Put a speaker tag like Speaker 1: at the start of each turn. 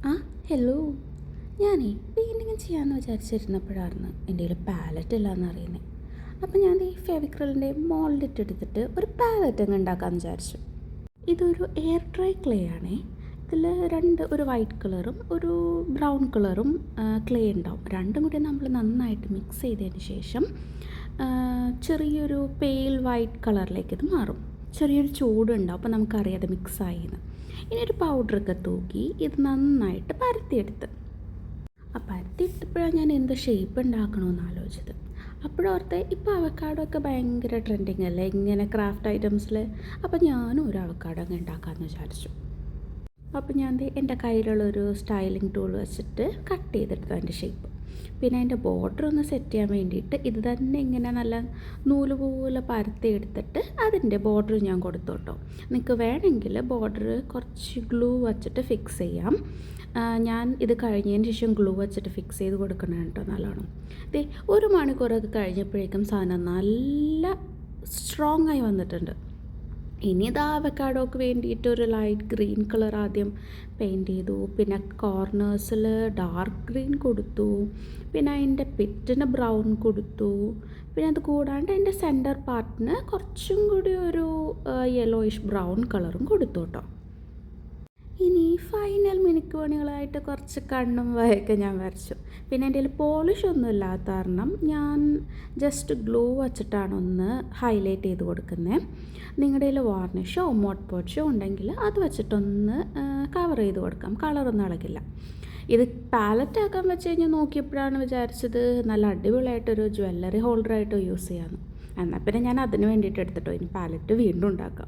Speaker 1: ആ ഹലോ. ഞാനേ പെയിൻറ്റിങ് ചെയ്യാമെന്ന് വിചാരിച്ചിരുന്നപ്പോഴായിരുന്നു എൻ്റെ കയ്യിൽ പാലറ്റ് ഇല്ലയെന്ന് അറിയുന്നത്. അപ്പോൾ ഞാൻ ഈ ഫെവിക്രിലിൻ്റെ മോൾഡിട്ട് എടുത്തിട്ട് ഒരു പാലറ്റ് അങ്ങ് ഉണ്ടാക്കാമെന്ന് വിചാരിച്ചു. ഇതൊരു എയർ ഡ്രൈ ക്ലേ ആണേ. ഇതിൽ ഒരു വൈറ്റ് കളറും ഒരു ബ്രൗൺ കളറും ക്ലേ ഉണ്ടാവും. രണ്ടും കൂടി നമ്മൾ നന്നായിട്ട് മിക്സ് ചെയ്തതിന് ശേഷം ചെറിയൊരു പെയിൽ വൈറ്റ് കളറിലേക്ക് ഇത് മാറും. ചെറിയൊരു ചൂടുണ്ടാവും, അപ്പോൾ നമുക്കറിയാം അത് മിക്സായിന്ന്. ഇനി ഒരു പൗഡറൊക്കെ തൂക്കി ഇത് നന്നായിട്ട് പരത്തിയെടുത്ത്. ആ പരത്തിയെടുത്തപ്പോഴാണ് ഞാൻ എന്ത് ഷേപ്പ് ഉണ്ടാക്കണമെന്ന് ആലോചിച്ചത്. അപ്പോഴോർത്ത് ഇപ്പോൾ അവക്കാഡോ ഒക്കെ ഭയങ്കര ട്രെൻഡിങ് അല്ലേ ഇങ്ങനെ ക്രാഫ്റ്റ് ഐറ്റംസിൽ. അപ്പോൾ ഞാനും ഒരു അവക്കാഡോ അങ്ങ് ഉണ്ടാക്കാമെന്ന് വിചാരിച്ചു. അപ്പോൾ ഞാൻ എൻ്റെ കയ്യിലുള്ളൊരു സ്റ്റൈലിംഗ് ടൂൾ വെച്ചിട്ട് കട്ട് ചെയ്തെടുത്തു അതിൻ്റെ ഷേപ്പ്. പിന്നെ അതിൻ്റെ ബോർഡർ ഒന്ന് സെറ്റ് ചെയ്യാൻ വേണ്ടിയിട്ട് ഇത് തന്നെ ഇങ്ങനെ നല്ല നൂല് പോലെ പരത്തി എടുത്തിട്ട് അതിൻ്റെ ബോർഡർ ഞാൻ കൊടുത്തു കേട്ടോ. നിങ്ങൾക്ക് വേണമെങ്കിൽ ബോർഡർ കുറച്ച് ഗ്ലൂ വച്ചിട്ട് ഫിക്സ് ചെയ്യാം. ഞാൻ ഇത് കഴിഞ്ഞതിന് ശേഷം ഗ്ലൂ വച്ചിട്ട് ഫിക്സ് ചെയ്ത് കൊടുക്കണം കേട്ടോ നല്ലോണം. ദേ 1 മണിക്കൂറൊക്കെ കഴിഞ്ഞപ്പോഴേക്കും സാധനം നല്ല സ്ട്രോങ് ആയി വന്നിട്ടുണ്ട്. ഇനി ഇത് അവക്കാഡോക്ക് വേണ്ടിയിട്ട് ഒരു ലൈറ്റ് ഗ്രീൻ കളർ ആദ്യം പെയിൻറ്റ് ചെയ്തു. പിന്നെ കോർണേഴ്സിൽ ഡാർക്ക് ഗ്രീൻ കൊടുത്തു. പിന്നെ അതിൻ്റെ പിറ്റിന് ബ്രൗൺ കൊടുത്തു. പിന്നെ അത് കൂടാണ്ട് അതിൻ്റെ സെൻറ്റർ പാർട്ടിന് കുറച്ചും കൂടി ഒരു യെല്ലോയിഷ് ബ്രൗൺ കളറും കൊടുത്തു കേട്ടോ. ഇനി ഫൈനൽ മിനുക്കുപണികളായിട്ട് കുറച്ച് കണ്ണും വായൊക്കെ ഞാൻ വരച്ചു. പിന്നെ എൻ്റെ കയ്യിൽ പോളിഷ് ഒന്നും ഇല്ലാത്ത കാരണം ഞാൻ ജസ്റ്റ് ഗ്ലൂ വച്ചിട്ടാണ് ഒന്ന് ഹൈലൈറ്റ് ചെയ്ത് കൊടുക്കുന്നത്. നിങ്ങളുടെ കയ്യിൽ വാർണിഷോ മോട്ട് പോച്ചോ ഉണ്ടെങ്കിൽ അത് വെച്ചിട്ടൊന്ന് കവർ ചെയ്ത് കൊടുക്കാം. കളറൊന്നും ഇളകില്ല. ഇത് പാലറ്റ് ആക്കാൻ വെച്ച് കഴിഞ്ഞാൽ നോക്കിയപ്പോഴാണ് വിചാരിച്ചത് നല്ല അടിപൊളിയായിട്ടൊരു ജ്വല്ലറി ഹോൾഡറായിട്ടോ യൂസ് ചെയ്യാമെന്ന്. എന്നാൽ പിന്നെ ഞാൻ അതിന് വേണ്ടിയിട്ട് എടുത്തിട്ടോ ഇനി പാലറ്റ് വീണ്ടും ഉണ്ടാക്കാം.